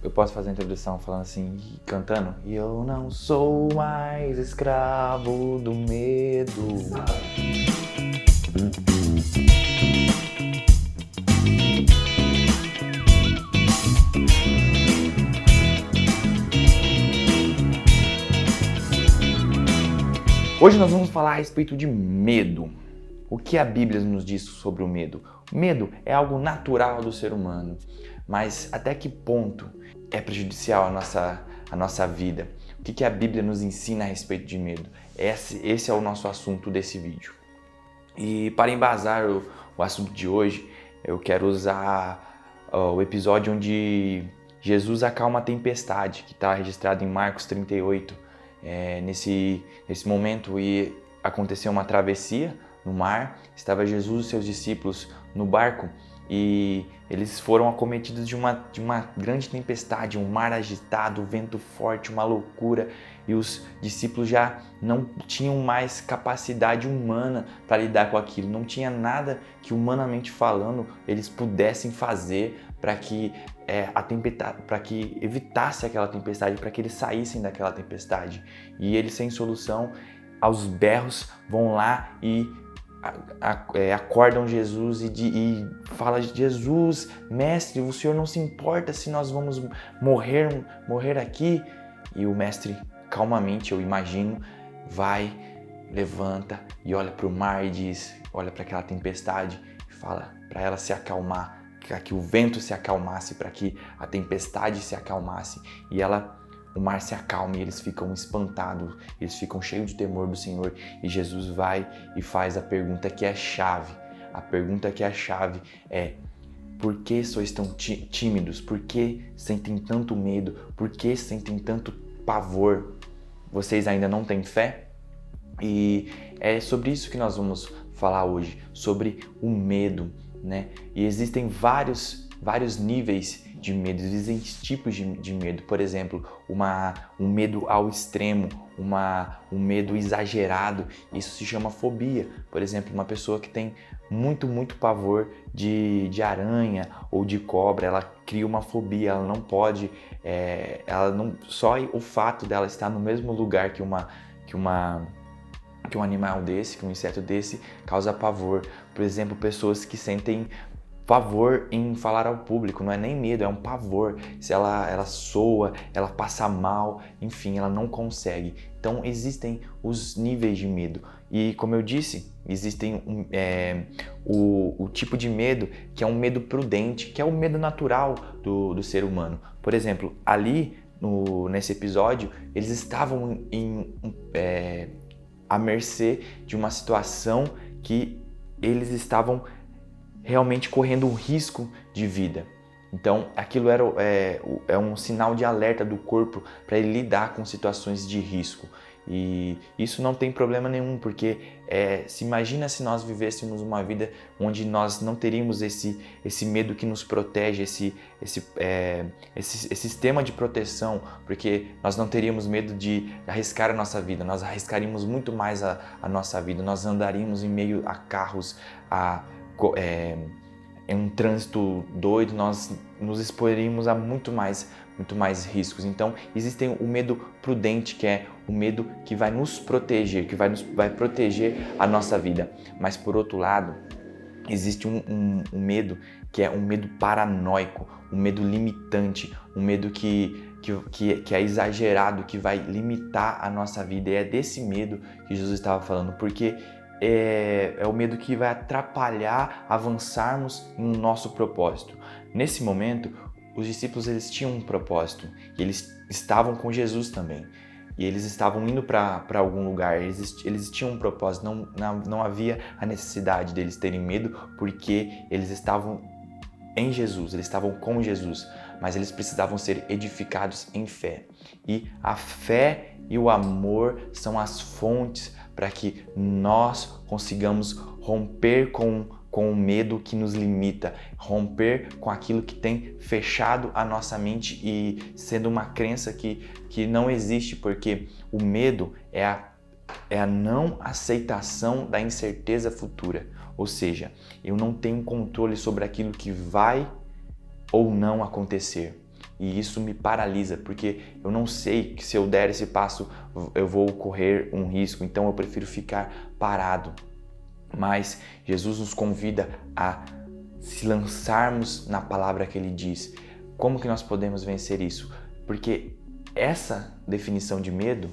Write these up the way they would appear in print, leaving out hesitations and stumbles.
eu posso fazer a introdução falando assim, cantando. E eu não sou mais escravo do medo. Hoje nós vamos falar a respeito de medo. O que a Bíblia nos diz sobre o medo? O medo é algo natural do ser humano, mas até que ponto é prejudicial à nossa vida? O que a Bíblia nos ensina a respeito de medo? Esse é o nosso assunto desse vídeo. E para embasar o assunto de hoje, eu quero usar o episódio onde Jesus acalma a tempestade, que está registrado em Marcos 38. Nesse momento aconteceu uma travessia no mar, estava Jesus e seus discípulos no barco e eles foram acometidos de uma grande tempestade, um mar agitado, vento forte, uma loucura, e os discípulos já não tinham mais capacidade humana para lidar com aquilo, não tinha nada que humanamente falando eles pudessem fazer para que evitasse aquela tempestade, para que eles saíssem daquela tempestade. E eles, sem solução, aos berros, vão lá e acordam Jesus e falam: Jesus, mestre, o Senhor não se importa se nós vamos morrer aqui? E o mestre, calmamente, eu imagino, vai, levanta e olha para o mar e diz, olha para aquela tempestade e fala para ela se acalmar, para que o vento se acalmasse, para que a tempestade se acalmasse, e o mar se acalma e eles ficam espantados, eles ficam cheios de temor do Senhor, e Jesus vai e faz a pergunta que é a chave. A pergunta que é a chave é: por que sois tão tímidos? Por que sentem tanto medo? Por que sentem tanto pavor? Vocês ainda não têm fé? E é sobre isso que nós vamos falar hoje, sobre o medo, né? E existem vários níveis de medo, existem tipos de medo. Por exemplo, um medo ao extremo, um medo exagerado, isso se chama fobia. Por exemplo, uma pessoa que tem muito pavor de aranha ou de cobra, ela cria uma fobia, ela não pode, só o fato dela estar no mesmo lugar que um animal desse, que um inseto desse, causa pavor. Por exemplo, pessoas que sentem pavor em falar ao público, não é nem medo, é um pavor. Se ela soa, ela passa mal, enfim, ela não consegue. Então existem os níveis de medo. E como eu disse, existem o tipo de medo que é um medo prudente, que é o medo natural do ser humano. Por exemplo, ali nesse episódio, eles estavam à mercê de uma situação que eles estavam realmente correndo um risco de vida. Então, aquilo é um sinal de alerta do corpo para ele lidar com situações de risco. E isso não tem problema nenhum, porque se imagina se nós vivêssemos uma vida onde nós não teríamos esse medo que nos protege, esse sistema de proteção, porque nós não teríamos medo de arriscar a nossa vida, nós arriscaríamos muito mais a nossa vida, nós andaríamos em meio a carros, em um trânsito doido, nós nos exporíamos a muito mais riscos. Então, existem o medo prudente, que é o medo que vai nos proteger, que vai proteger a nossa vida. Mas, por outro lado, existe um medo que é um medo paranoico, um medo limitante, um medo que é exagerado, que vai limitar a nossa vida. E é desse medo que Jesus estava falando, porque é o medo que vai atrapalhar avançarmos no nosso propósito. Nesse momento, os discípulos eles tinham um propósito e eles estavam com Jesus também. E eles estavam indo para algum lugar, eles tinham um propósito, não havia a necessidade deles terem medo, porque eles estavam em Jesus, eles estavam com Jesus, mas eles precisavam ser edificados em fé. E a fé e o amor são as fontes para que nós consigamos romper com o medo que nos limita, romper com aquilo que tem fechado a nossa mente e sendo uma crença que não existe, porque o medo é a não aceitação da incerteza futura. Ou seja, eu não tenho controle sobre aquilo que vai ou não acontecer. e isso me paralisa, porque eu não sei que se eu der esse passo eu vou correr um risco, então eu prefiro ficar parado. Mas Jesus nos convida a se lançarmos na palavra que Ele diz. Como que nós podemos vencer isso? Porque essa definição de medo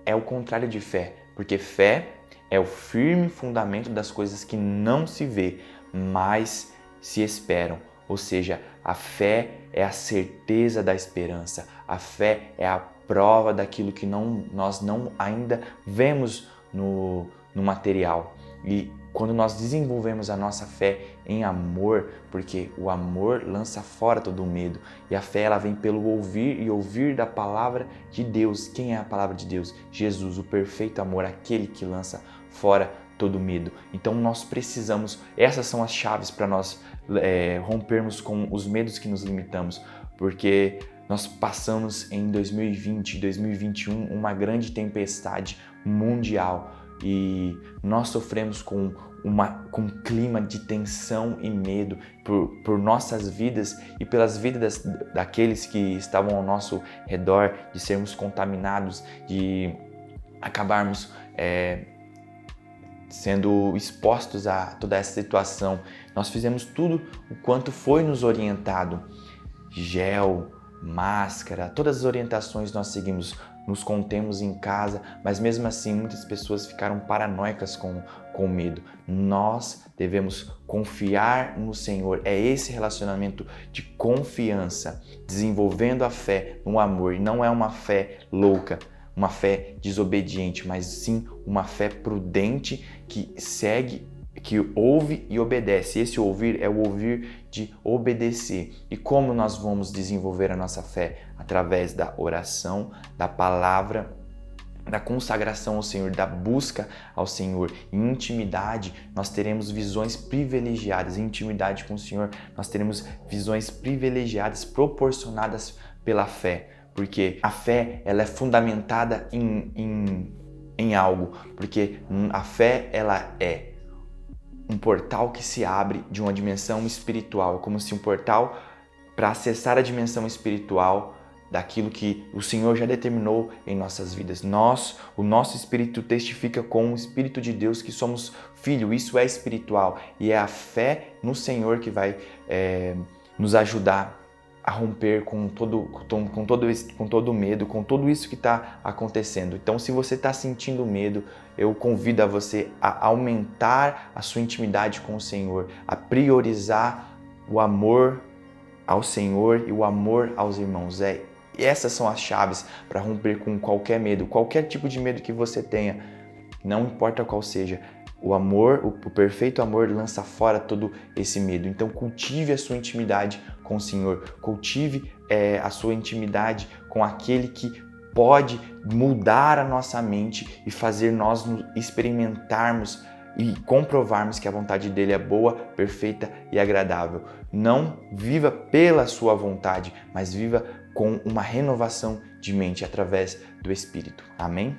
é o contrário de fé, porque fé é o firme fundamento das coisas que não se vê, mas se esperam. Ou seja, a fé é a certeza da esperança, a fé é a prova daquilo que nós não ainda vemos no material. E quando nós desenvolvemos a nossa fé em amor, porque o amor lança fora todo o medo, e a fé ela vem pelo ouvir e ouvir da palavra de Deus. Quem é a palavra de Deus? Jesus, o perfeito amor, aquele que lança fora todo medo. Então nós precisamos, essas são as chaves para nós rompermos com os medos que nos limitamos, porque nós passamos em 2020 e 2021 uma grande tempestade mundial e nós sofremos com um clima de tensão e medo por nossas vidas e pelas vidas daqueles que estavam ao nosso redor, de sermos contaminados, de acabarmos sendo expostos a toda essa situação. Nós fizemos tudo o quanto foi nos orientado. Gel, máscara, todas as orientações nós seguimos, nos contemos em casa, mas mesmo assim muitas pessoas ficaram paranoicas com medo. Nós devemos confiar no Senhor, é esse relacionamento de confiança, desenvolvendo a fé no amor, e não é uma fé louca, uma fé desobediente, mas sim uma fé prudente que segue, que ouve e obedece. Esse ouvir é o ouvir de obedecer. E como nós vamos desenvolver a nossa fé? Através da oração, da palavra, da consagração ao Senhor, da busca ao Senhor. Em intimidade, nós teremos visões privilegiadas. Em intimidade com o Senhor, nós teremos visões privilegiadas proporcionadas pela fé. Porque a fé ela é fundamentada em algo. Porque a fé ela é um portal que se abre de uma dimensão espiritual, como se um portal para acessar a dimensão espiritual daquilo que o Senhor já determinou em nossas vidas. O nosso espírito testifica com o Espírito de Deus que somos filhos, isso é espiritual e é a fé no Senhor que vai nos ajudar a romper com todo medo, com tudo isso que está acontecendo. Então, se você está sentindo medo, eu convido a você a aumentar a sua intimidade com o Senhor, a priorizar o amor ao Senhor e o amor aos irmãos. Essas são as chaves para romper com qualquer medo, qualquer tipo de medo que você tenha, não importa qual seja. O amor, o perfeito amor lança fora todo esse medo. Então cultive a sua intimidade com o Senhor, cultive a sua intimidade com aquele que pode mudar a nossa mente e fazer nós experimentarmos e comprovarmos que a vontade dele é boa, perfeita e agradável. Não viva pela sua vontade, mas viva com uma renovação de mente através do Espírito. Amém?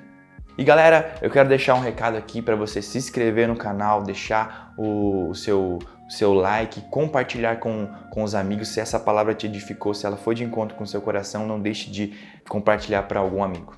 E galera, eu quero deixar um recado aqui para você se inscrever no canal, deixar o seu like, compartilhar com os amigos. Se essa palavra te edificou, se ela foi de encontro com o seu coração, não deixe de compartilhar para algum amigo.